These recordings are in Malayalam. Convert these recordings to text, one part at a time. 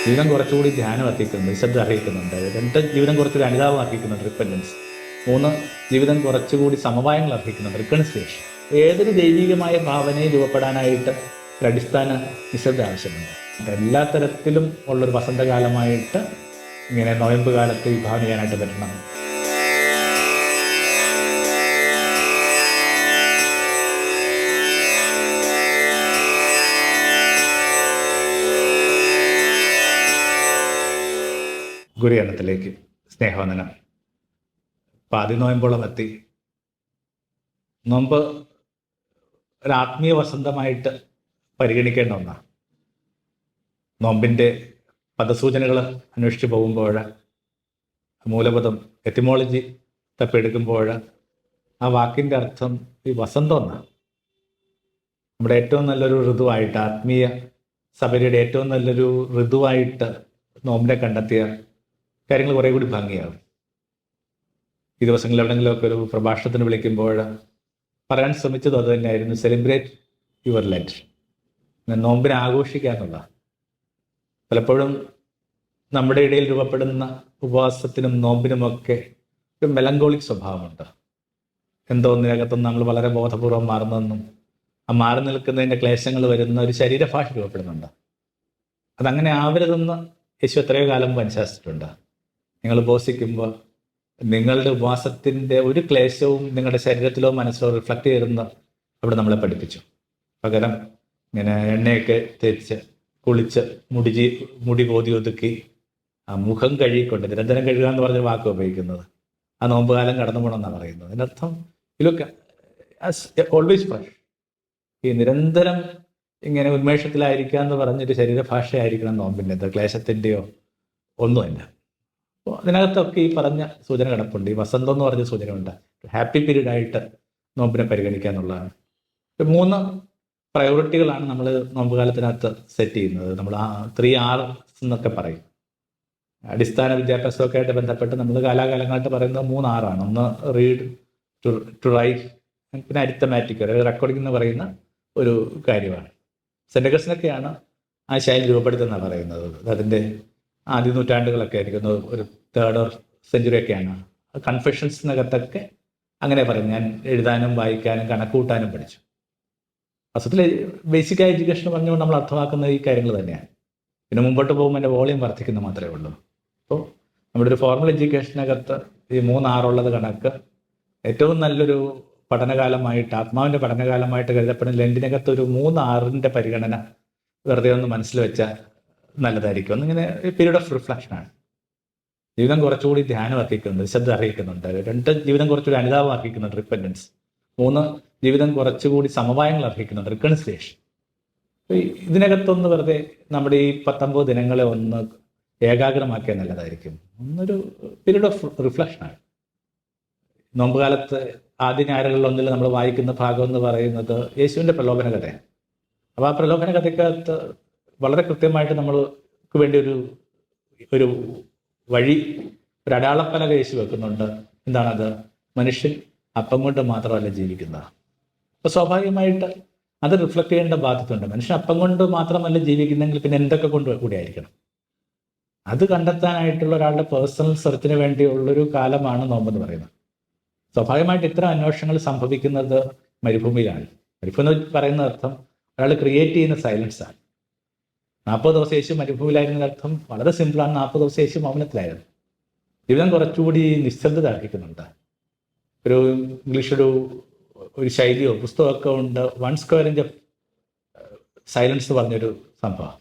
ജീവിതം കുറച്ചുകൂടി ധ്യാനം അർഹിക്കുന്നുണ്ട്, നിശബ്ദം അർഹിക്കുന്നുണ്ട്. രണ്ട്, ജീവിതം കുറച്ചുകൂടി അനുതാപം അർഹിക്കുന്നുണ്ട്, റിപ്പൻറ്റൻസ്. മൂന്ന്, ജീവിതം കുറച്ചുകൂടി സമവായങ്ങൾ അർഹിക്കുന്നുണ്ട്, റിക്കൺസിലിയേഷൻ. ഏതൊരു ദൈവികമായ ഭാവനയെ രൂപപ്പെടാനായിട്ട് ഒരു അടിസ്ഥാന നിശബ്ദം ആവശ്യമുണ്ട്. എല്ലാ തരത്തിലും ഉള്ളൊരു വസന്തകാലമായിട്ട് ഇങ്ങനെ നോയമ്പ് കാലത്ത് വിഭാവന ചെയ്യാനായിട്ട് പറ്റണം. ഗുരുഗണത്തിലേക്ക് സ്നേഹവന്ദനം. പാതി നോയമ്പോളം എത്തി. നോമ്പ് ഒരു ആത്മീയ വസന്തമായിട്ട് പരിഗണിക്കേണ്ട ഒന്നാണ്. നോമ്പിൻ്റെ പദസൂചനകൾ അന്വേഷിച്ച് പോകുമ്പോൾ, മൂലപദം എറ്റിമോളജി തപ്പെടുക്കുമ്പോൾ ആ വാക്കിൻ്റെ അർത്ഥം ഈ വസന്തം എന്നാണ്. നമ്മുടെ ഏറ്റവും നല്ലൊരു ഋതുവായിട്ട്, ആത്മീയ സബരിയുടെ ഏറ്റവും നല്ലൊരു ഋതുവായിട്ട് നോമ്പിനെ കണ്ടെത്തിയ കാര്യങ്ങൾ കുറേ കൂടി ഭംഗിയാകും. ഈ ദിവസങ്ങളിൽ എവിടെയെങ്കിലുമൊക്കെ ഒരു പ്രഭാഷണത്തിന് വിളിക്കുമ്പോൾ പറയാൻ ശ്രമിച്ചത് അത് തന്നെയായിരുന്നു, സെലിബ്രേറ്റ് യുവർ ലെറ്റ്. നോമ്പിനെ ആഘോഷിക്കുക എന്നുള്ളതാണ്. പലപ്പോഴും നമ്മുടെ ഇടയിൽ രൂപപ്പെടുന്ന ഉപവാസത്തിനും നോമ്പിനുമൊക്കെ ഒരു മെലങ്കോളിക് സ്വഭാവമുണ്ട്. എന്തോ ഒന്നിനകത്തും നമ്മൾ വളരെ ബോധപൂർവം മാറുന്നതെന്നും ആ മാറി നിൽക്കുന്നതിൻ്റെ ക്ലേശങ്ങൾ വരുന്ന ഒരു ശരീരഭാഷ രൂപപ്പെടുന്നുണ്ട്. അതങ്ങനെ ആവരുതെന്ന് യേശു എത്രയോ കാലം അനുശാസിച്ചിട്ടുണ്ട്. നിങ്ങൾ ഉപവസിക്കുമ്പോൾ നിങ്ങളുടെ ഉപവാസത്തിൻ്റെ ഒരു ക്ലേശവും നിങ്ങളുടെ ശരീരത്തിലോ മനസ്സിലോ റിഫ്ലക്റ്റ് ചെയ്യുന്ന അവിടെ നമ്മളെ പഠിപ്പിച്ചു. പകരം ഇങ്ങനെ എണ്ണയൊക്കെ തേച്ച് കുളിച്ച് മുടി കോതി ഒതുക്കി ആ മുഖം കഴുകിക്കൊണ്ട്, നിരന്തരം കഴുകുക എന്ന് പറഞ്ഞ വാക്ക് ഉപയോഗിക്കുന്നത്, ആ നോമ്പുകാലം കടന്നു പോകണമെന്നാണ് പറയുന്നത്. അതിനർത്ഥം ലുക്ക് ഓൾവേസ് ഫ്രഷ്. ഈ നിരന്തരം ഇങ്ങനെ ഉന്മേഷത്തിലായിരിക്കുക എന്ന് പറഞ്ഞൊരു ശരീരഭാഷയായിരിക്കണം നോമ്പിൻ്റെ, ക്ലേശത്തിൻ്റെയോ ഒന്നുമല്ല. അപ്പോൾ അതിനകത്തൊക്കെ ഈ പറഞ്ഞ സൂചന കിടപ്പുണ്ട്. ഈ വസന്തം എന്ന് പറഞ്ഞ സൂചനയുണ്ട്. ഹാപ്പി പീരീഡായിട്ട് നോമ്പിനെ പരിഗണിക്കുക എന്നുള്ളതാണ്. 3 പ്രയോറിറ്റികളാണ് നമ്മൾ നോമ്പ് കാലത്തിനകത്ത് സെറ്റ് ചെയ്യുന്നത്. നമ്മൾ 3R എന്നൊക്കെ പറയും. അടിസ്ഥാന വിദ്യാഭ്യാസമൊക്കെ ആയിട്ട് ബന്ധപ്പെട്ട് നമ്മൾ കാലാകാലങ്ങളായിട്ട് പറയുന്നത് 3R ആണ്. ഒന്ന് റീഡ്, ടു റൈറ്റ്, പിന്നെ അരിത്തമാറ്റിക്, റെക്കോർഡിംഗ് എന്ന് പറയുന്ന ഒരു കാര്യമാണ്. സെൻറ്റഗസിനൊക്കെയാണ് ആ ശൈലി രൂപപ്പെടുത്തുന്നതാണ് പറയുന്നത്. അതിൻ്റെ ആദ്യ നൂറ്റാണ്ടുകളൊക്കെ ആയിരിക്കും, ഒരു 3rd സെഞ്ചുറി ഒക്കെയാണ്. കൺഫെഷൻസിനകത്തൊക്കെ അങ്ങനെ പറയും. ഞാൻ എഴുതാനും വായിക്കാനും കണക്കൂട്ടാനും പഠിച്ചു. അസത്തിൽ ബേസിക് എഡ്യൂക്കേഷൻ പറഞ്ഞുകൊണ്ട് നമ്മൾ അർത്ഥമാക്കുന്ന ഈ കാര്യങ്ങൾ തന്നെയാണ്. പിന്നെ മുമ്പോട്ട് പോകുമ്പോൾ എൻ്റെ വോളിയം വർദ്ധിക്കുന്ന മാത്രമേ ഉള്ളൂ. അപ്പോൾ നമ്മുടെ ഒരു ഫോർമൽ എഡ്യൂക്കേഷനകത്ത് ഈ 3R ഉള്ളത് കണക്ക് ഏറ്റവും നല്ലൊരു പഠനകാലമായിട്ട്, ആത്മാവിൻ്റെ പഠനകാലമായിട്ട് കരുതപ്പെടുന്ന ലെൻഡിനകത്ത് ഒരു 3Rൻ്റെ പരിഗണന വെറുതെ ഒന്ന് മനസ്സിൽ വെച്ചാൽ നല്ലതായിരിക്കും. എന്നിങ്ങനെ പീരീഡ് ഓഫ് റിഫ്ലക്ഷനാണ്. ജീവിതം കുറച്ചുകൂടി ധ്യാനം അർഹിക്കുന്നുണ്ട്, നിശബ്ദം അർഹിക്കുന്നുണ്ട്. 2, ജീവിതം കുറച്ചുകൂടി അനുതാപം അർഹിക്കുന്നുണ്ട്, റിപ്പൻറ്റൻസ്. 3, ജീവിതം കുറച്ചുകൂടി സമവായങ്ങൾ അർഹിക്കുന്നുണ്ട്, റിക്കൺസിലിയേഷൻ. ഇതിനകത്തൊന്ന് വെറുതെ നമ്മുടെ ഈ 19 ദിനങ്ങളെ ഒന്ന് ഏകാഗ്രമാക്കിയാൽ നല്ലതായിരിക്കും. ഒന്നൊരു പീരീഡ് ഓഫ് റിഫ്ലക്ഷനാണ്. നോമ്പുകാലത്ത് ആദ്യ ഞായറുകളിലൊന്നിൽ നമ്മൾ വായിക്കുന്ന ഭാഗം എന്ന് പറയുന്നത് യേശുവിൻ്റെ പ്രലോഭന കഥയാണ്. അപ്പോൾ ആ പ്രലോഭന കഥയ്ക്കകത്ത് വളരെ കൃത്യമായിട്ട് നമ്മൾക്ക് വേണ്ടി ഒരു വഴി, ഒരു അടയാളപ്പലക യേശു വെക്കുന്നുണ്ട്. എന്താണത്? മനുഷ്യൻ അപ്പം കൊണ്ട് മാത്രമല്ല ജീവിക്കുന്നത്. അപ്പോൾ സ്വാഭാവികമായിട്ട് അത് റിഫ്ലക്റ്റ് ചെയ്യേണ്ട ബാധ്യതയുണ്ട്. മനുഷ്യൻ അപ്പം കൊണ്ട് മാത്രമല്ല ജീവിക്കുന്നെങ്കിൽ പിന്നെ എന്തൊക്കെ കൊണ്ട് കൂടി ആയിരിക്കണം? അത് കണ്ടെത്താനായിട്ടുള്ള ഒരാളുടെ പേഴ്സണൽ സെർച്ചിന് വേണ്ടിയുള്ളൊരു കാലമാണ് നോമ്പെന്ന് പറയുന്നത്. സ്വാഭാവികമായിട്ട് ഇത്തരം അന്വേഷണങ്ങൾ സംഭവിക്കുന്നത് മരുഭൂമിയിലാണ്. മരുഭൂമി എന്ന് പറയുന്ന അർത്ഥം ഒരാൾ ക്രിയേറ്റ് ചെയ്യുന്ന സൈലൻസാണ്. 40 ദിവസം യേശു മരുഭൂമിയിലായിരുന്ന അർത്ഥം വളരെ സിമ്പിളാണ്. 40 ദിവസം യേശു മൗനത്തിലായിരുന്നു. ജീവിതം കുറച്ചുകൂടി നിശബ്ദത അർഹിക്കുന്നുണ്ട്. ഇംഗ്ലീഷൊരു ശൈലിയോ പുസ്തകമൊക്കെ ഉണ്ട്, 1 square inch ഓഫ് സൈലൻസ് പറഞ്ഞൊരു സംഭവം.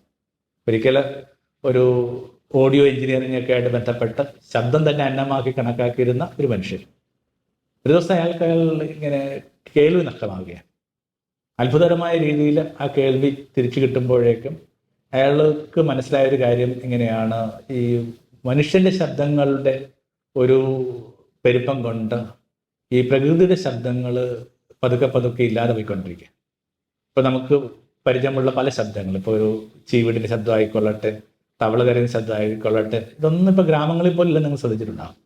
ഒരിക്കൽ ഒരു ഓഡിയോ എഞ്ചിനീയറിംഗ് ഒക്കെ ആയിട്ട് ബന്ധപ്പെട്ട് ശബ്ദം തന്നെ അന്നമാക്കി കണക്കാക്കിയിരുന്ന ഒരു മനുഷ്യൻ, ഒരു ദിവസം അയാൾ ഇങ്ങനെ കേൾവി നഷ്ടമാവുകയാണ്. അത്ഭുതകരമായ രീതിയിൽ ആ കേൾവി തിരിച്ചു കിട്ടുമ്പോഴേക്കും അയാൾക്ക് മനസ്സിലായൊരു കാര്യം ഇങ്ങനെയാണ്: ഈ മനുഷ്യൻ്റെ ശബ്ദങ്ങളുടെ ഒരു പെരുപ്പം കൊണ്ട് ഈ പ്രകൃതിയുടെ ശബ്ദങ്ങൾ പതുക്കെ ഇല്ലാതെ പോയിക്കൊണ്ടിരിക്കുക. ഇപ്പോൾ നമുക്ക് പരിചയമുള്ള പല ശബ്ദങ്ങൾ, ഇപ്പോൾ ഒരു ചീവീടിൻ്റെ ശബ്ദമായിക്കൊള്ളട്ടെ, തവള കരയുന്ന ശബ്ദമായിക്കൊള്ളട്ടെ, ഇതൊന്നും ഇപ്പോൾ ഗ്രാമങ്ങളിൽ പോലും ഇല്ല, നിങ്ങൾ ശ്രദ്ധിച്ചിട്ടുണ്ടാകും.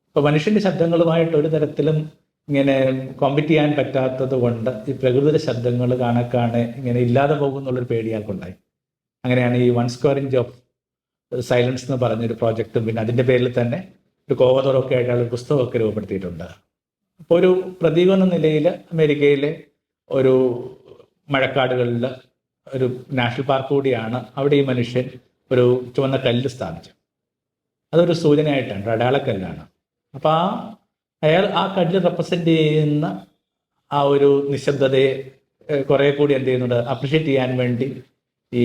ഇപ്പോൾ മനുഷ്യൻ്റെ ശബ്ദങ്ങളുമായിട്ട് ഒരു തരത്തിലും ഇങ്ങനെ കോമ്പറ്റ് ചെയ്യാൻ പറ്റാത്തത് കൊണ്ട് ഈ പ്രകൃതിയുടെ ശബ്ദങ്ങൾ കാണെ ഇങ്ങനെ ഇല്ലാതെ പോകുന്നുള്ളൊരു പേടി അയാൾക്കുണ്ടായി. അങ്ങനെയാണ് ഈ 1 square inch ഓഫ് സൈലൻസ് എന്ന് പറഞ്ഞൊരു പ്രോജക്റ്റും പിന്നെ അതിൻ്റെ പേരിൽ തന്നെ ഒരു കോവതറൊക്കെ ആയിട്ടുള്ള ഒരു പുസ്തകമൊക്കെ രൂപപ്പെടുത്തിയിട്ടുണ്ട്. അപ്പോൾ ഒരു പ്രതീകം എന്ന നിലയിൽ അമേരിക്കയിലെ ഒരു മഴക്കാടുകളിൽ ഒരു നാഷണൽ പാർക്ക് കൂടിയാണ് അവിടെ ഈ മനുഷ്യൻ ഒരു ചുവന്ന കല്ല് സ്ഥാപിച്ചത്. അതൊരു സൂചനയായിട്ടാണ്, ഒരു അടയാളക്കല്ലാണ്. അപ്പോൾ അയാൾ ആ കല്ല് റെപ്രസെൻ്റ് ചെയ്യുന്ന ആ ഒരു നിശബ്ദതയെ കുറേ കൂടി എന്ത് ചെയ്യുന്നുണ്ട്, അപ്രിഷ്യേറ്റ് ചെയ്യാൻ വേണ്ടി ഈ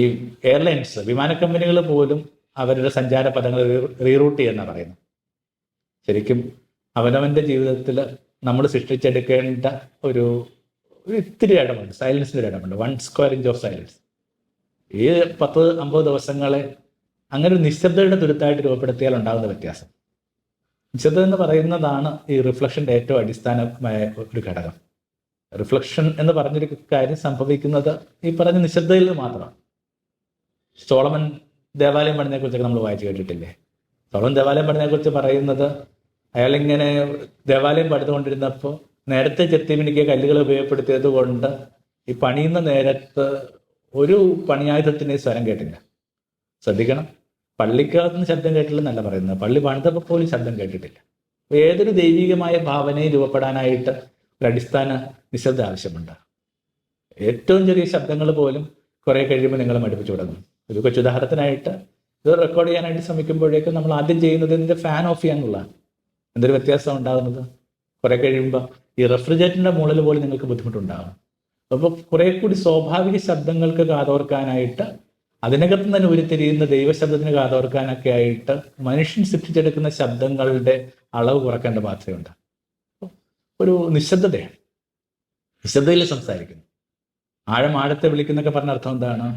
എയർലൈൻസ്, വിമാന കമ്പനികൾ പോലും അവരുടെ സഞ്ചാര പദങ്ങൾ റീറൂട്ട് ചെയ്യുന്ന പറയുന്നു. ശരിക്കും അവനവൻ്റെ ജീവിതത്തിൽ നമ്മൾ സൃഷ്ടിച്ചെടുക്കേണ്ട ഒരു ഇത്തിരി ഇടമുണ്ട്, സൈലൻസിൻ്റെ ഇടമുണ്ട്. 1 സ്ക്വയർ ഇഞ്ച് ഓഫ് സൈലൻസ്. ഈ 10-50 ദിവസങ്ങളെ അങ്ങനെ ഒരു നിശബ്ദതയുടെ തുരുത്തായിട്ട് രൂപപ്പെടുത്തിയാൽ ഉണ്ടാകുന്ന വ്യത്യാസം. നിശബ്ദത എന്ന് പറയുന്നതാണ് ഈ റിഫ്ലക്ഷൻ്റെ ഏറ്റവും അടിസ്ഥാനമായ ഒരു ഘടകം. റിഫ്ലക്ഷൻ എന്ന് പറഞ്ഞൊരു കാര്യം സംഭവിക്കുന്നത് ഈ പറഞ്ഞ നിശബ്ദതയിൽ മാത്രമാണ്. സോളമൻ ദേവാലയം പണിതിനെക്കുറിച്ചൊക്കെ നമ്മൾ വായിച്ചു കേട്ടിട്ടില്ലേ? സോളമൻ ദേവാലയം പണിതിനെക്കുറിച്ച് പറയുന്നത് അയാളിങ്ങനെ ദേവാലയം പണിതുകൊണ്ടിരുന്നപ്പോൾ നേരത്തെ ചെത്തിമിനിക്കിയ കല്ലുകൾ ഉപയോഗപ്പെടുത്തിയത് കൊണ്ട് ഈ പണിയുന്ന നേരത്ത് ഒരു പണിയായുധത്തിൻ്റെ സ്വരം കേട്ടില്ല. ശ്രദ്ധിക്കണം, പള്ളിക്കകത്തുനിന്ന് ശബ്ദം കേട്ടില്ലെന്നല്ല പറയുന്നത്, പള്ളി പണിതപ്പോൾ പോലും ശബ്ദം കേട്ടിട്ടില്ല. ഏതൊരു ദൈവികമായ ഭാവനയും രൂപപ്പെടാനായിട്ട് ഒരു അടിസ്ഥാന നിശബ്ദത ആവശ്യമുണ്ട്. ഏറ്റവും ചെറിയ ശബ്ദങ്ങൾ പോലും കുറേ കഴിയുമ്പോൾ നിങ്ങൾ മടുപ്പിച്ചു തുടങ്ങും. ഒരു കൊച്ചുദാഹരണത്തിനായിട്ട് ഇത് റെക്കോർഡ് ചെയ്യാനായിട്ട് ശ്രമിക്കുമ്പോഴേക്കും നമ്മൾ ആദ്യം ചെയ്യുന്നത് ഇതിൻ്റെ ഫാൻ ഓഫ് ചെയ്യാന്നുള്ളതാണ്. എന്തൊരു വ്യത്യാസം ഉണ്ടാകുന്നത്? കുറേ കഴിയുമ്പോൾ ഈ റെഫ്രിജറേറ്ററിൻ്റെ മുകളിൽ പോലും നിങ്ങൾക്ക് ബുദ്ധിമുട്ടുണ്ടാകും. അപ്പോൾ കുറേ കൂടി സ്വാഭാവിക ശബ്ദങ്ങൾക്ക് കാതോർക്കാനായിട്ട്, അതിനകത്ത് തന്നെ ഉരുത്തിരിയുന്ന ദൈവശബ്ദത്തിന് കാതോർക്കാനൊക്കെ ആയിട്ട് മനുഷ്യൻ സൃഷ്ടിച്ചെടുക്കുന്ന ശബ്ദങ്ങളുടെ അളവ് കുറക്കേണ്ട ബാധ്യതയുണ്ട്. ഒരു നിശബ്ദതയാണ്, നിശബ്ദതയിൽ സംസാരിക്കുന്നു. ആഴത്തെ വിളിക്കുന്നൊക്കെ പറഞ്ഞ അർത്ഥം എന്താണ്?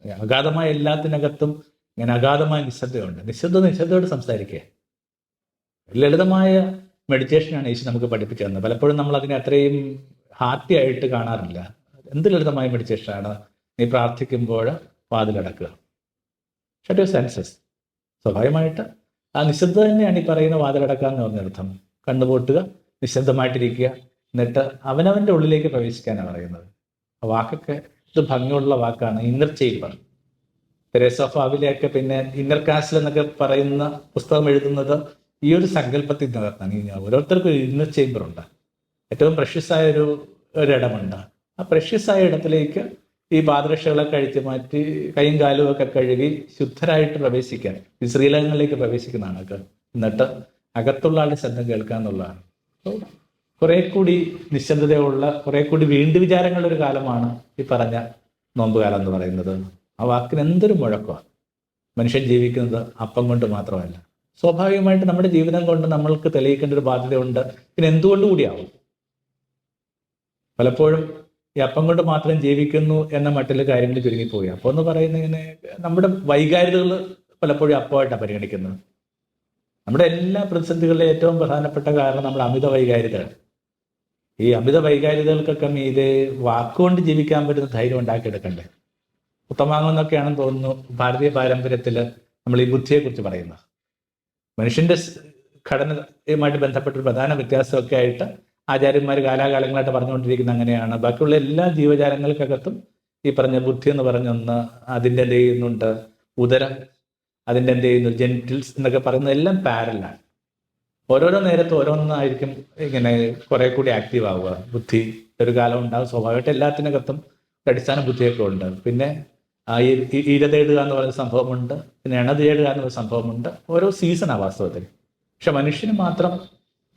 അഗാധമായ എല്ലാത്തിനകത്തും ഇങ്ങനെ അഗാധമായ നിശബ്ദയുണ്ട്. നിശബ്ദയോട് സംസാരിക്കുക. ലളിതമായ മെഡിറ്റേഷനാണ് യേശു നമുക്ക് പഠിപ്പിച്ചു തന്നത്. പലപ്പോഴും നമ്മൾ അതിനെ അത്രയും ഹാപ്പി ആയിട്ട് കാണാറില്ല. എന്ത് ലളിതമായ മെഡിറ്റേഷനാണ്? നീ പ്രാർത്ഥിക്കുമ്പോൾ വാതിലടക്കുക, ഷട്ട് യുവർ സെൻസസ്. സ്വാഭാവികമായിട്ട് ആ നിശബ്ദത തന്നെയാണ് ഈ പറയുന്ന വാതിലടക്കുക എന്ന് പറഞ്ഞർത്ഥം. കണ്ണുപൂട്ടുക, നിശബ്ദമായിട്ടിരിക്കുക, എന്നിട്ട് അവനവൻ്റെ ഉള്ളിലേക്ക് പ്രവേശിക്കാനാണ് പറയുന്നത്. ആ വാക്കൊക്കെ ഇത് ഭംഗിയുള്ള വാക്കാണ്, ഇന്നർ ചേംബർ. തെരേസ ഓഫ് അവിലയൊക്കെ പിന്നെ ഇന്നർ കാസിൽ എന്നൊക്കെ പറയുന്ന പുസ്തകം എഴുതുന്നത് ഈ ഒരു സങ്കല്പത്തിൽ നികർത്താണ്. ഓരോരുത്തർക്കും ഒരു ഇന്നർ ചേംബർ ഉണ്ട്, ഏറ്റവും പ്രഷ്യസായ ഒരു ഇടമുണ്ട്. ആ പ്രഷ്യസായ ഇടത്തിലേക്ക് ഈ പാദരക്ഷകളൊക്കെ അഴിച്ചു മാറ്റി കൈയും കാലും ഒക്കെ കഴുകി ശുദ്ധരായിട്ട് പ്രവേശിക്കാൻ, ഈ ശ്രീലകങ്ങളിലേക്ക് പ്രവേശിക്കുന്നതാണ്. എന്നിട്ട് അകത്തുള്ള ആളുടെ ശബ്ദം കേൾക്കുക എന്നുള്ളതാണ്. കുറെ കൂടി നിശബ്ദതയുള്ള, കുറെ കൂടി വീണ്ടു വിചാരങ്ങളുടെ ഒരു കാലമാണ് ഈ പറഞ്ഞ നോമ്പുകാലം എന്ന് പറയുന്നത്. ആ വാക്കിന് എന്തൊരു മുഴക്കമാണ്. മനുഷ്യൻ ജീവിക്കുന്നത് അപ്പം കൊണ്ട് മാത്രമല്ല, സ്വാഭാവികമായിട്ട് നമ്മുടെ ജീവിതം കൊണ്ട് നമ്മൾക്ക് തെളിയിക്കേണ്ട ഒരു ബാധ്യതയുണ്ട്. പിന്നെ എന്തുകൊണ്ട് കൂടിയാവും? പലപ്പോഴും ഈ അപ്പം കൊണ്ട് മാത്രം ജീവിക്കുന്നു എന്ന മട്ടിൽ കാര്യങ്ങൾ ചുരുങ്ങിപ്പോയി. അപ്പോൾ എന്ന് പറയുന്നത് ഇങ്ങനെ നമ്മുടെ വൈകാരികതകൾ പലപ്പോഴും അപ്പമായിട്ടാണ് പരിഗണിക്കുന്നത്. നമ്മുടെ എല്ലാ പ്രതിസന്ധികളിലെ ഏറ്റവും പ്രധാനപ്പെട്ട കാരണം നമ്മുടെ അമിത വൈകാരികതയാണ്. ഈ അമിത വൈകാരികതകൾക്കൊക്കെ മീതെ വാക്കുകൊണ്ട് ജീവിക്കാൻ പറ്റുന്ന ധൈര്യം ഉണ്ടാക്കിയെടുക്കണ്ടേ? ഉത്തമാങ്ങെന്നൊക്കെയാണെന്ന് തോന്നുന്നു ഭാരതീയ പാരമ്പര്യത്തിൽ നമ്മൾ ഈ ബുദ്ധിയെക്കുറിച്ച് പറയുന്നത്. മനുഷ്യന്റെ ഘടനയുമായിട്ട് ബന്ധപ്പെട്ട ഒരു പ്രധാന വ്യത്യാസമൊക്കെ ആയിട്ട് ആചാര്യന്മാർ കാലാകാലങ്ങളായിട്ട് പറഞ്ഞുകൊണ്ടിരിക്കുന്ന അങ്ങനെയാണ്. ബാക്കിയുള്ള എല്ലാ ജീവജാലങ്ങൾക്കകത്തും ഈ പറഞ്ഞ ബുദ്ധി എന്ന് പറഞ്ഞൊന്ന്, അതിൻ്റെ എന്ത് ചെയ്യുന്നുണ്ട് ഉദരം, അതിൻ്റെ എന്ത് ചെയ്യുന്നു ജെനിറ്റിൽസ് എന്നൊക്കെ പറയുന്നത് എല്ലാം പാരലാണ്. ഓരോരോ നേരത്ത് ഓരോന്നായിരിക്കും ഇങ്ങനെ കുറെ കൂടി ആക്റ്റീവ് ആവുക. ബുദ്ധി ഒരു കാലം ഉണ്ടാകും, സ്വാഭാവികമായിട്ട് എല്ലാത്തിനകത്തും അടിസ്ഥാന ബുദ്ധിയൊക്കെ ഉണ്ട്. പിന്നെ ഇരതേടുക എന്ന് പറയുന്ന സംഭവമുണ്ട്, പിന്നെ എണതേടുക എന്നൊരു സംഭവമുണ്ട്. ഓരോ സീസണാണ് വാസ്തവത്തിൽ. പക്ഷെ മനുഷ്യന് മാത്രം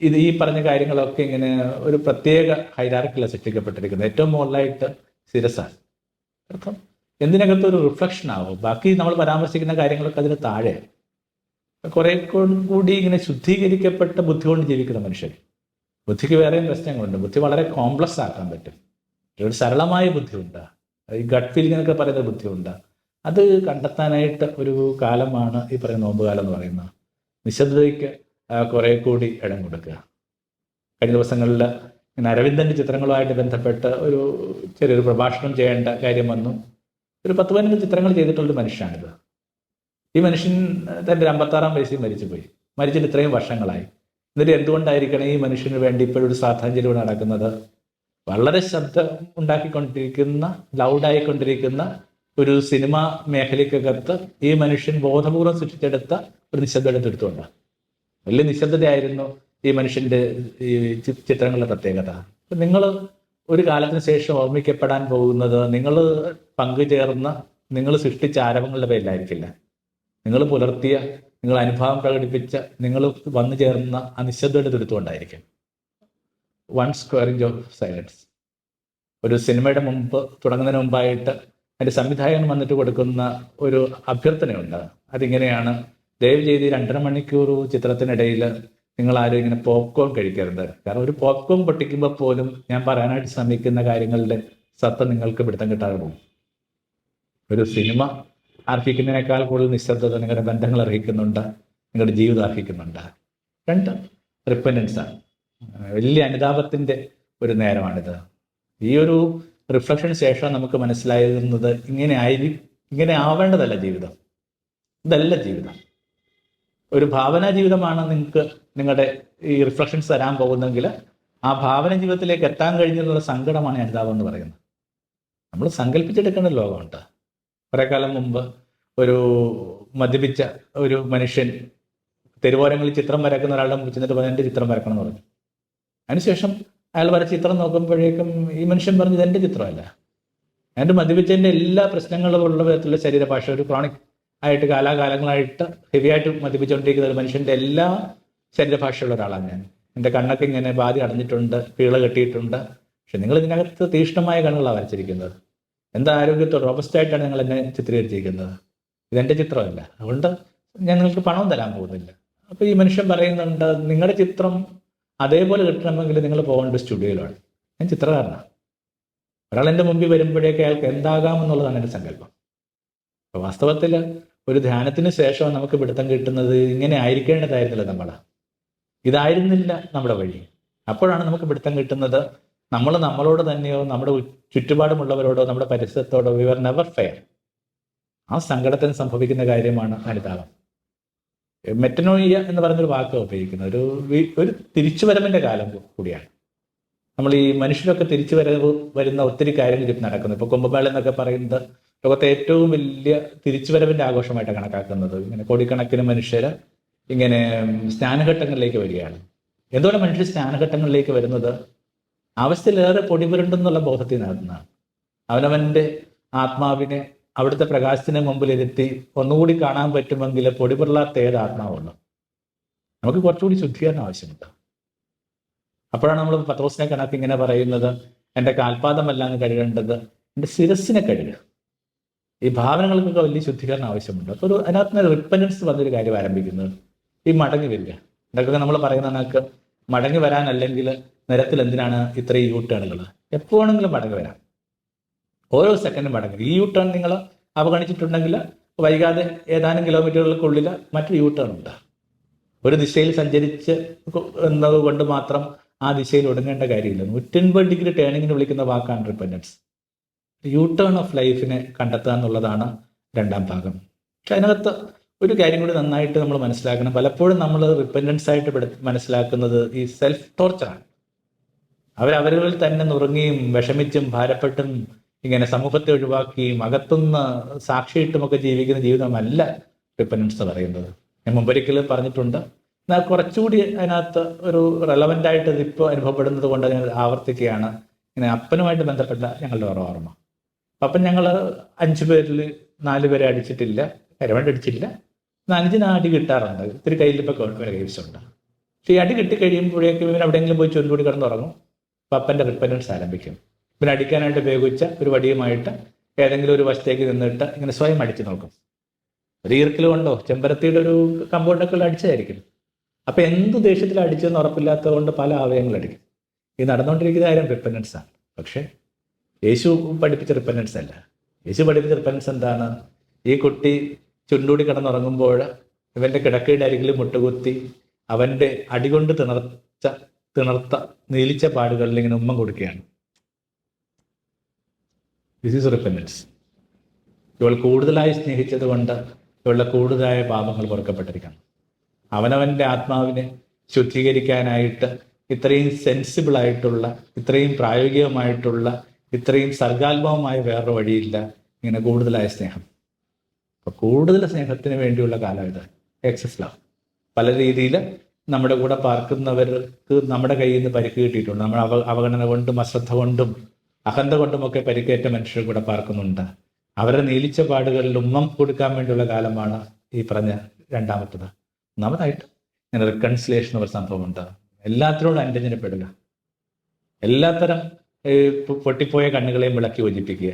ഈ പറഞ്ഞ കാര്യങ്ങളൊക്കെ ഇങ്ങനെ ഒരു പ്രത്യേക ഹൈറാർക്കിലാണ് സൃഷ്ടിക്കപ്പെട്ടിരിക്കുന്നത്. ഏറ്റവും മുകളിലായിട്ട് ശിരസാണ്. അർത്ഥം എന്തിനകത്ത് ഒരു റിഫ്ലക്ഷൻ ആവും. ബാക്കി നമ്മൾ പരാമർശിക്കുന്ന കാര്യങ്ങളൊക്കെ അതിന് താഴെ കുറെ കൂടി ഇങ്ങനെ ശുദ്ധീകരിക്കപ്പെട്ട ബുദ്ധി കൊണ്ട് ജീവിക്കുന്ന മനുഷ്യൻ. ബുദ്ധിക്ക് വേറെയും പ്രശ്നങ്ങളുണ്ട്. ബുദ്ധി വളരെ കോംപ്ലക്സ് ആക്കാൻ പറ്റും. ഒരു സരളമായ ബുദ്ധിയുണ്ട്, ഈ ഗട്ട് ഫീലിംഗ് എന്നൊക്കെ പറയുന്ന ബുദ്ധിയുണ്ട്. അത് കണ്ടെത്താനായിട്ട് ഒരു കാലമാണ് ഈ പറയുന്ന നോമ്പുകാലം എന്ന് പറയുന്നത്. നിശബ്ദതയ്ക്ക് കുറെ കൂടി ഇടം കൊടുക്കുക. കഴിഞ്ഞ ദിവസങ്ങളിൽ ഇങ്ങനെ അരവിന്ദൻ്റെ ചിത്രങ്ങളുമായിട്ട് ബന്ധപ്പെട്ട് ഒരു ചെറിയൊരു പ്രഭാഷണം ചെയ്യേണ്ട കാര്യം വന്നു. ഒരു 10-15 ചിത്രങ്ങൾ ചെയ്തിട്ടുള്ളൊരു മനുഷ്യനാണിത്. ഈ മനുഷ്യൻ തൻ്റെ 56-ാം വയസ്സിൽ മരിച്ചുപോയി. മരിച്ചിട്ട് ഇത്രയും വർഷങ്ങളായി. എന്നിട്ട് എന്തുകൊണ്ടായിരിക്കണം ഈ മനുഷ്യന് വേണ്ടി ഇപ്പോഴൊരു ശ്രാദ്ധാഞ്ജലി നടക്കുന്നത്? വളരെ ശബ്ദം ഉണ്ടാക്കിക്കൊണ്ടിരിക്കുന്ന, ലൗഡായിക്കൊണ്ടിരിക്കുന്ന ഒരു സിനിമാ മേഖലയ്ക്കകത്ത് ഈ മനുഷ്യൻ ബോധപൂർവം സൃഷ്ടിച്ചെടുത്ത ഒരു നിശബ്ദത എടുത്തുകൊണ്ടാണ്. വലിയ നിശബ്ദതയായിരുന്നു ഈ മനുഷ്യന്റെ ഈ ചിത്രങ്ങളുടെ പ്രത്യേകത. നിങ്ങൾ ഒരു കാലത്തിന് ശേഷം ഓർമ്മിക്കപ്പെടാൻ പോകുന്നത് നിങ്ങൾ പങ്കുചേർന്ന, നിങ്ങൾ സൃഷ്ടിച്ച ആരവങ്ങളുടെ പേരിലായിരിക്കില്ല. നിങ്ങൾ പുലർത്തിയ, നിങ്ങൾ അനുഭവം പ്രകടിപ്പിച്ച, നിങ്ങൾ വന്നു ചേർന്ന ആ നിശബ്ദയുടെ തുരുത്തുകൊണ്ടായിരിക്കും. 1 square inch of silence. ഒരു സിനിമയുടെ മുമ്പ് തുടങ്ങുന്നതിന് മുമ്പായിട്ട് അതിന്റെ സംവിധായകൻ വന്നിട്ട് കൊടുക്കുന്ന ഒരു അഭ്യർത്ഥനയുണ്ട്. അതിങ്ങനെയാണ്: ദയവ് ചെയ്ത് 2.5 മണിക്കൂർ ചിത്രത്തിനിടയിൽ നിങ്ങൾ ആരും ഇങ്ങനെ പോപ്കോൺ കഴിക്കരുത്. കാരണം ഒരു പോപ്കോൺ പൊട്ടിക്കുമ്പോൾ പോലും ഞാൻ പറയാനായിട്ട് ശ്രമിക്കുന്ന കാര്യങ്ങളുടെ സത്ത നിങ്ങൾക്ക് പിടുത്തം കിട്ടാതെ പോകും. ഒരു സിനിമ അർഹിക്കുന്നതിനേക്കാൾ കൂടുതൽ നിശബ്ദത നിങ്ങളുടെ ബന്ധങ്ങൾ അർഹിക്കുന്നുണ്ട്, നിങ്ങളുടെ ജീവിതം അർഹിക്കുന്നുണ്ട്. 2 റിപ്പൻഡൻസാണ്. വലിയ അനുതാപത്തിന്റെ ഒരു നേരമാണിത്. ഈ ഒരു റിഫ്ലക്ഷന് ശേഷം നമുക്ക് മനസ്സിലാകുന്നത് ഇങ്ങനെ ആവേണ്ടതല്ല ജീവിതം. ഇതല്ല ജീവിതം. ഒരു ഭാവനാ ജീവിതമാണ് നിങ്ങൾക്ക് നിങ്ങളുടെ ഈ റിഫ്ലക്ഷൻസ് തരാൻ പോകുന്നെങ്കിൽ ആ ഭാവന ജീവിതത്തിലേക്ക് എത്താൻ കഴിഞ്ഞതിനുള്ള സങ്കടമാണ് അനുതാപം എന്ന് പറയുന്നത്. നമ്മൾ സങ്കല്പിച്ചെടുക്കേണ്ട ലോകമുണ്ട്. കുറെ കാലം മുമ്പ് ഒരു മദ്യപിച്ച ഒരു മനുഷ്യൻ തെരുവോരങ്ങളിൽ ചിത്രം വരക്കുന്ന ഒരാളുടെ മുന്നിൽ ചെന്നിട്ട് പറഞ്ഞു, എൻ്റെ ചിത്രം വരക്കണം എന്ന് പറഞ്ഞു. അതിനുശേഷം അയാൾ വരച്ച ചിത്രം നോക്കുമ്പോഴേക്കും ഈ മനുഷ്യൻ പറഞ്ഞു, ഇതെൻ്റെ ചിത്രമല്ല. എൻ്റെ മദ്യപിച്ചതിൻ്റെ എല്ലാ പ്രശ്നങ്ങളും ഉള്ള വിധത്തിലുള്ള ശരീരഭാഷ, ഒരു ക്രോണിക് ആയിട്ട് കാലാകാലങ്ങളായിട്ട് ഹെവി ആയിട്ട് മദ്യപിച്ചുകൊണ്ടിരിക്കുന്ന ഒരു മനുഷ്യൻ്റെ എല്ലാ ശരീരഭാഷയുള്ള ഒരാളാണ് ഞാൻ. എൻ്റെ കണ്ണൊക്കെ ഇങ്ങനെ ബാധി അടഞ്ഞിട്ടുണ്ട്, പീള കെട്ടിയിട്ടുണ്ട്. പക്ഷെ നിങ്ങൾ ഇതിനകത്ത് തീക്ഷ്ണമായ കണ്ണുകളാണ് വരച്ചിരിക്കുന്നത്. എന്താ ആരോഗ്യത്തോടെ റോബസ്റ്റായിട്ടാണ് നിങ്ങൾ എന്നെ ചിത്രീകരിച്ചിരിക്കുന്നത്. ഇതെൻ്റെ ചിത്രമല്ല, അതുകൊണ്ട് ഞാൻ നിങ്ങൾക്ക് പണവും തരാൻ പോകുന്നില്ല. അപ്പോൾ ഈ മനുഷ്യൻ പറയുന്നുണ്ട്, നിങ്ങളുടെ ചിത്രം അതേപോലെ കിട്ടണമെങ്കിൽ നിങ്ങൾ പോകേണ്ട സ്റ്റുഡിയോയിലാണ്. ഞാൻ ചിത്രകാരനാണ്. ഒരാൾ എൻ്റെ മുമ്പിൽ വരുമ്പോഴേക്ക് അയാൾക്ക് എന്താകാമെന്നുള്ളതാണ് എൻ്റെ സങ്കല്പം. അപ്പോൾ വാസ്തവത്തിൽ ഒരു ധ്യാനത്തിന് ശേഷം നമുക്ക് പിടുത്തം കിട്ടുന്നത് ഇങ്ങനെ ആയിരിക്കേണ്ടതായിരുന്നില്ല ഇതായിരുന്നില്ല നമ്മുടെ വഴി. അപ്പോഴാണ് നമുക്ക് പിടുത്തം കിട്ടുന്നത് നമ്മൾ നമ്മളോട് തന്നെയോ നമ്മുടെ ചുറ്റുപാടുമുള്ളവരോടോ നമ്മുടെ പരിസരത്തോടോ വി ആർ നെവർ ഫെയർ. ആ സങ്കടത്തിന് സംഭവിക്കുന്ന കാര്യമാണ് അനുതാപം. മെറ്റനോയിയ എന്ന് പറയുന്നൊരു വാക്ക് ഉപയോഗിക്കുന്നത് ഒരു തിരിച്ചുവരവിന്റെ കാലം കൂടിയാണ്. നമ്മൾ ഈ മനുഷ്യരൊക്കെ വരുന്ന ഒത്തിരി കാര്യങ്ങൾ ഇപ്പം നടക്കുന്നു. ഇപ്പോൾ കുംഭമേള എന്നൊക്കെ പറയുന്നത് ലോകത്തെ ഏറ്റവും വലിയ തിരിച്ചുവരവിന്റെ ആഘോഷമായിട്ട് കണക്കാക്കുന്നത്. ഇങ്ങനെ കോടിക്കണക്കിന് മനുഷ്യർ ഇങ്ങനെ സ്നാനഘട്ടങ്ങളിലേക്ക് വരികയാണ്. എന്തുകൊണ്ട് മനുഷ്യർ സ്നാനഘട്ടങ്ങളിലേക്ക് വരുന്നത്? ആവശ്യത്തിലേറെ പൊടിപുരണ്ടെന്നുള്ള ബോധത്തിൽ നടത്തുന്നതാണ്. അവനവന്റെ ആത്മാവിനെ അവിടുത്തെ പ്രകാശത്തിന് മുമ്പിലിരുത്തി ഒന്നുകൂടി കാണാൻ പറ്റുമെങ്കിൽ പൊടിപുരളാത്ത ഏത് ആത്മാവുള്ളൂ. നമുക്ക് കുറച്ചുകൂടി ശുദ്ധീകരണം ആവശ്യമുണ്ട്. അപ്പോഴാണ് നമ്മൾ പത്രോസിനെ കണക്ക് ഇങ്ങനെ പറയുന്നത്, എൻ്റെ കാൽപാദമല്ല എന്ന് കഴുകേണ്ടത് എൻ്റെ ശിരസ്സിനെ കഴുകുക. ഈ ഭാവനകൾക്കൊക്കെ വലിയ ശുദ്ധീകരണം ആവശ്യമുണ്ട്. അപ്പോൾ അതിനകത്ത് റിപ്പൻഡൻസ് വന്നൊരു കാര്യം ആരംഭിക്കുന്നത് ഈ മടങ്ങി വരിക. ഇതൊക്കെ നമ്മൾ പറയുന്ന കണക്ക് മടങ്ങി വരാനല്ലെങ്കിൽ നിരത്തിൽ എന്തിനാണ് ഇത്രയും യൂട്ടേണുകൾ? എപ്പോഴെങ്കിലും മടങ്ങി വരാം. ഓരോ സെക്കൻഡും മടങ്ങി. ഈ യൂട്ടേൺ നിങ്ങൾ അവഗണിച്ചിട്ടുണ്ടെങ്കിൽ വൈകാതെ ഏതാനും കിലോമീറ്ററുകൾക്കുള്ളിൽ മറ്റൊരു യൂട്ടേൺ ഉണ്ട്. ഒരു ദിശയിൽ സഞ്ചരിച്ച് എന്നതുകൊണ്ട് മാത്രം ആ ദിശയിൽ ഒടുങ്ങേണ്ട കാര്യമില്ല. 180 ഡിഗ്രി ടേണിങ്ങിന് വിളിക്കുന്ന വാക്കാണ് റിപ്പൻഡൻസ്. യൂട്ടേൺ ഓഫ് ലൈഫിനെ കണ്ടെത്തുക എന്നുള്ളതാണ് 2ാം ഭാഗം. പക്ഷെ അതിനകത്ത് ഒരു കാര്യം കൂടി നന്നായിട്ട് നമ്മൾ മനസ്സിലാക്കണം. പലപ്പോഴും നമ്മൾ റിപ്പൻഡൻസ് ആയിട്ട് മനസ്സിലാക്കുന്നത് ഈ സെൽഫ് ടോർച്ചറാണ്. അവരവരിൽ തന്നെ നുറുങ്ങിയും വിഷമിച്ചും ഭാരപ്പെട്ടും ഇങ്ങനെ സമൂഹത്തെ ഒഴിവാക്കിയും അകത്തുനിന്ന് സാക്ഷിയിട്ടുമൊക്കെ ജീവിക്കുന്ന ജീവിതമല്ല റിപ്പൻഡൻസ് എന്ന് പറയുന്നത്. ഞാൻ മുമ്പൊരിക്കലും പറഞ്ഞിട്ടുണ്ട്. എന്നാൽ കുറച്ചുകൂടി അതിനകത്ത് ഒരു റെലവൻ്റ് ആയിട്ട് ഇതിപ്പോൾ അനുഭവപ്പെടുന്നത് കൊണ്ട് ഞാൻ ആവർത്തിക്കുകയാണ്. ഇങ്ങനെ അപ്പനുമായിട്ട് ബന്ധപ്പെട്ട ഞങ്ങളുടെ ഓർമ്മ. അപ്പം ഞങ്ങൾ 5 പേരിൽ 4 പേരെ അടിച്ചിട്ടില്ല, കരവണ്ട് അടിച്ചില്ല. 5 അടി കിട്ടാറുണ്ട്. ഇത്തിരി കയ്യിലിപ്പോൾ കൈവശമുണ്ട്. പക്ഷെ ഈ അടി കിട്ടിക്കഴിയുമ്പോഴേക്കും ഇവൻ എവിടെയെങ്കിലും പോയി ചൊല്ലുകൂടി കിടന്നുറങ്ങും. അപ്പം അപ്പൻ്റെ റിപ്പൻഡൻസ് ആരംഭിക്കും. പിന്നെ അടിക്കാനായിട്ട് ഉപയോഗിച്ച ഒരു വടിയുമായിട്ട് ഏതെങ്കിലും ഒരു വശത്തേക്ക് നിന്നിട്ട് ഇങ്ങനെ സ്വയം അടിച്ചു നോക്കും. ഒരു ഈർക്കിൽ കൊണ്ടോ ചെമ്പരത്തിയുടെ ഒരു കമ്പൗണ്ടൊക്കെ അടിച്ചതായിരിക്കും. അപ്പം എന്ത് ദേഷ്യത്തിൽ അടിച്ചെന്ന് ഉറപ്പില്ലാത്തത് കൊണ്ട് പല അവയവങ്ങൾ അടിക്കും. ഈ നടന്നുകൊണ്ടിരിക്കുന്ന കാര്യം റിപ്പൻഡൻസ് ആണ്. പക്ഷേ യേശു പഠിപ്പിച്ച റിപ്പൻഡൻസ് അല്ല. യേശു പഠിപ്പിച്ച റിപ്പൻഡൻസ് എന്താണ്? ഈ കുട്ടി ചുണ്ടൂടി കിടന്നുറങ്ങുമ്പോൾ ഇവൻ്റെ കിടക്കയുടെ അരികിൽ മുട്ടുകുത്തി അവൻ്റെ അടികൊണ്ട് തിണർത്ത നീലിച്ച പാടുകളിൽ ഇങ്ങനെ ഉമ്മ കൊടുക്കുകയാണ്. This is repentance. ഇവൾ കൂടുതലായി സ്നേഹിച്ചത് കൊണ്ട് ഇവളുടെ കൂടുതലായ പാപങ്ങൾ പൊറുക്കപ്പെട്ടിരിക്കണം. അവനവൻ്റെ ആത്മാവിനെ ശുദ്ധീകരിക്കാനായിട്ട് ഇത്രയും സെൻസിബിളായിട്ടുള്ള, ഇത്രയും പ്രായോഗികമായിട്ടുള്ള, ഇത്രയും സർഗാത്മകമായ വേറൊരു വഴിയില്ല. ഇങ്ങനെ കൂടുതലായ സ്നേഹം. അപ്പോൾ കൂടുതൽ സ്നേഹത്തിന് വേണ്ടിയുള്ള കാലം ഇത്. Excess love. പല രീതിയിൽ നമ്മുടെ കൂടെ പാർക്കുന്നവർക്ക് നമ്മുടെ കയ്യിൽ നിന്ന് പരിക്ക് കിട്ടിയിട്ടുണ്ട്. നമ്മൾ അവഗണന കൊണ്ടും അശ്രദ്ധ കൊണ്ടും അഹന്ത കൊണ്ടുമൊക്കെ പരിക്കേറ്റ മനുഷ്യർ കൂടെ പാർക്കുന്നുണ്ട്. അവരുടെ നീലിച്ച പാടുകളിൽ ഉമ്മം കൊടുക്കാൻ വേണ്ടിയുള്ള കാലമാണ് ഈ പറഞ്ഞ രണ്ടാമത്തത്. ഒന്നാമതായിട്ട് ഇങ്ങനെ റിക്കൺസിലേഷൻ ഒരു സംഭവമുണ്ട്. എല്ലാത്തിനോടും അനുരഞ്ജനപ്പെടുക, എല്ലാത്തരം പൊട്ടിപ്പോയ കണ്ണുകളെയും വിളക്കി യോജിപ്പിക്കുക.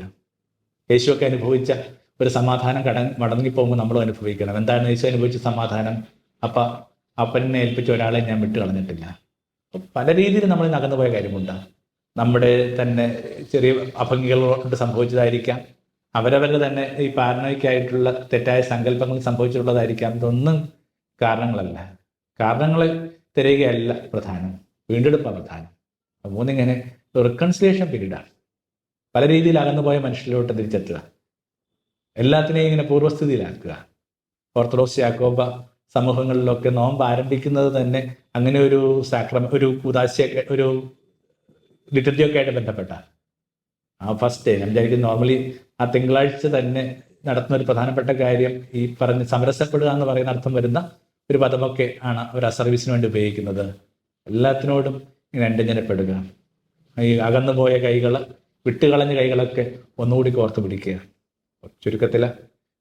യേശുവൊക്കെ അനുഭവിച്ച ഒരു സമാധാനം മടങ്ങിപ്പോകുമ്പോൾ നമ്മളും അനുഭവിക്കണം. എന്താണ് യേശു അനുഭവിച്ച സമാധാനം? അപ്പനെ ഏൽപ്പിച്ച ഒരാളെ ഞാൻ വിട്ടു കളഞ്ഞിട്ടില്ല. പല രീതിയിൽ നമ്മൾ നകന്നുപോയ കാര്യമുണ്ട്. നമ്മുടെ തന്നെ ചെറിയ അഭംഗികൾ കൊണ്ട് സംഭവിച്ചതായിരിക്കാം, അവരവരുടെ തന്നെ ഈ പാരനോയ്ക്കായിട്ടുള്ള തെറ്റായ സങ്കല്പങ്ങൾ സംഭവിച്ചിട്ടുള്ളതായിരിക്കാം. ഇതൊന്നും കാരണങ്ങളല്ല. കാരണങ്ങളെ തിരയുകയല്ല പ്രധാനം, വീണ്ടെടുപ്പാണ് പ്രധാനം. മൂന്നിങ്ങനെ റിക്കൺസിലേഷൻ പീരീഡാണ്. പല രീതിയിൽ അകന്നുപോയ മനുഷ്യരിലോട്ട് തിരിച്ചെത്തുക, എല്ലാത്തിനെയും ഇങ്ങനെ പൂർവ്വസ്ഥിതിയിലാക്കുക. ഓർത്തഡോക്സ് യാക്കോബ സമൂഹങ്ങളിലൊക്കെ നോമ്പ് ആരംഭിക്കുന്നത് തന്നെ അങ്ങനെ ഒരു ഒരു ഉദാശയൊക്കെ ഒരു ലിറ്റർജിയൊക്കെ ആയിട്ട് ബന്ധപ്പെട്ട ആ ഫസ്റ്റ് ഡേ. ഞാൻ വിചാരിക്കും നോർമലി ആ തിങ്കളാഴ്ച തന്നെ നടത്തുന്ന ഒരു പ്രധാനപ്പെട്ട കാര്യം ഈ പറഞ്ഞ് സമരസപ്പെടുക എന്ന് പറയുന്ന അർത്ഥം വരുന്ന ഒരു പദമൊക്കെ ആണ് ഒരു സർവീസിന് വേണ്ടി ഉപയോഗിക്കുന്നത്. എല്ലാത്തിനോടും ഇങ്ങനെ അന്യജനപ്പെടുക, ഈ അകന്നുപോയ കൈകൾ, വിട്ടുകളഞ്ഞ കൈകളൊക്കെ ഒന്നുകൂടി കോർത്ത് പിടിക്കുക. ചുരുക്കത്തിൽ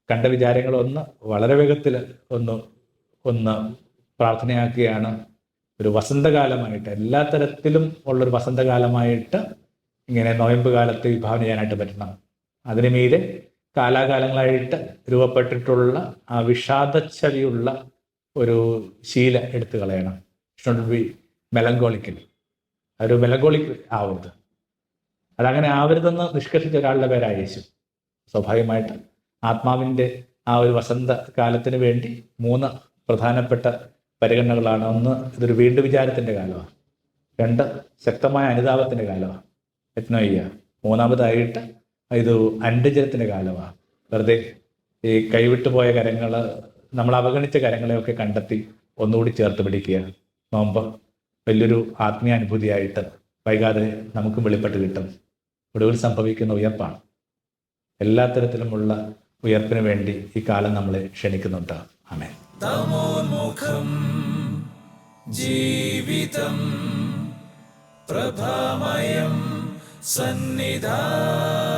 കണ്ട വിചാരങ്ങളൊന്ന് വളരെ വേഗത്തിൽ ഒന്ന് പ്രാർത്ഥനയാക്കുകയാണ്. ഒരു വസന്തകാലമായിട്ട്, എല്ലാ തരത്തിലും ഉള്ളൊരു വസന്തകാലമായിട്ട് ഇങ്ങനെ നോയമ്പ് കാലത്ത് വിഭാവന ചെയ്യാനായിട്ട് പറ്റണം. അതിന് മീതെ കാലാകാലങ്ങളായിട്ട് രൂപപ്പെട്ടിട്ടുള്ള ആ വിഷാദച്ചതിയുള്ള ഒരു ശീല എടുത്തു കളയണം. Should be melancholical. ഒരു മെലങ്കോളിക് ആവരുത്. അതങ്ങനെ ആവരുതെന്ന് നിഷ്കർഷിച്ച ഒരാളുടെ പേരായ യേശു. സ്വാഭാവികമായിട്ട് ആത്മാവിൻ്റെ ആ ഒരു വസന്ത കാലത്തിന് വേണ്ടി 3 പ്രധാനപ്പെട്ട പരിഗണനകളാണ്. ഒന്ന്, ഇതൊരു വീണ്ടും വിചാരത്തിൻ്റെ കാലമാണ്. 2, ശക്തമായ അനുതാപത്തിൻ്റെ കാലമാണ്, എത്നോയ്യ. 3-ാമതായിട്ട് ഇത് അനുരഞ്ജനത്തിൻ്റെ കാലമാണ്. വെറുതെ ഈ കൈവിട്ടു പോയ കരങ്ങൾ, നമ്മൾ അവഗണിച്ച കരങ്ങളെയൊക്കെ കണ്ടെത്തി ഒന്നുകൂടി ചേർത്ത് പിടിക്കുക. നോമ്പ് വലിയൊരു ആത്മീയാനുഭൂതിയായിട്ട് വൈകാതെ നമുക്ക് വെളിപ്പെട്ട് കിട്ടും. ഒടുവിൽ സംഭവിക്കുന്ന ഉയർപ്പാണ്. എല്ലാ തരത്തിലുമുള്ള ഉയർപ്പിന് വേണ്ടി ഈ കാലം നമ്മളെ ക്ഷണിക്കുന്നുണ്ട്. ആമേൻ. തമോന്മുഖം ജീവിതം പ്രഭാമയം സന്നിധാനം.